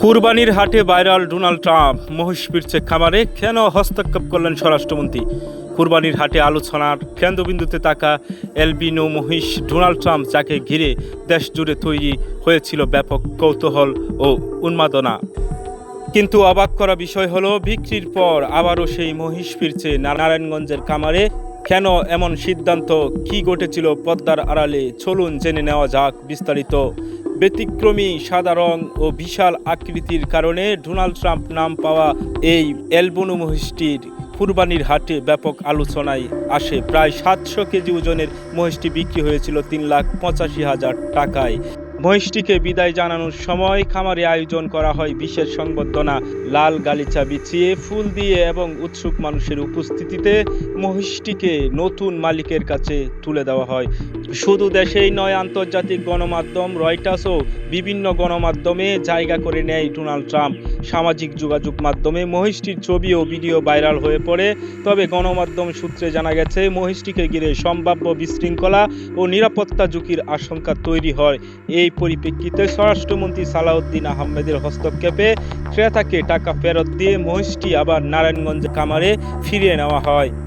কুরবানির হাটে viral Donald Trump মহিষ ফিরছে খামারে, কেন হস্তক্ষেপ করলেন স্বরাষ্ট্রমন্ত্রী? কুরবানির হাটে আলোচনার কেন্দ্রবিন্দুতে থাকা এলবিনো মহিষ ডোনাল্ড ট্রাম্প, যাকে ঘিরে দেশ জুড়ে তৈরি হয়েছিল ব্যাপক কৌতূহল ও উন্মাদনা। কিন্তু অবাক করা বিষয় হলো, বিক্রির পর আবারও সেই মহিষ ফিরছে নারায়ণগঞ্জের খামারে। কেন এমন সিদ্ধান্ত, কি ঘটেছিল পর্দার আড়ালে, চলুন জেনে নেওয়া যাক বিস্তারিত। ব্যতিক্রমী সাদা রং ও বিশাল আকৃতির কারণে ডোনাল্ড ট্রাম্প নাম পাওয়া এই অ্যালবিনো মহিষটির কুরবানির হাটে ব্যাপক আলোচনায় আসে। প্রায় 700 কেজি ওজনের মহিষটি বিক্রি হয়েছিল 3,85,000 টাকায়। মহিষটিকে বিদায় জানানোর সময় খামারে আয়োজন করা হয় বিশেষ সংবর্ধনা। লাল গালিচা বিছিয়ে, ফুল দিয়ে এবং উৎসুক মানুষের উপস্থিতিতে মহিষটিকে নতুন মালিকের কাছে তুলে দেওয়া হয়। শুধু দেশেই নয়, আন্তর্জাতিক গণমাধ্যম রয়টার্সও বিভিন্ন গণমাধ্যমে জায়গা করে নেয় ডোনাল্ড ট্রাম্প। সামাজিক যোগাযোগ মাধ্যমে মহিষটির ছবি ও ভিডিও ভাইরাল হয়ে পড়ে। তবে গণমাধ্যম সূত্রে জানা গেছে, মহিষটিকে ঘিরে সম্ভাব্য বিশৃঙ্খলা ও নিরাপত্তা ঝুঁকির আশঙ্কা তৈরি হয়। এই পরিপ্রেক্ষিতে স্বরাষ্ট্রমন্ত্রী সালাউদ্দিন আহমেদের হস্তক্ষেপে ক্রেতাকে টাকা ফেরত দিয়ে মহিষটি আবার নারায়ণগঞ্জ খামারে ফিরিয়ে নেওয়া হয়।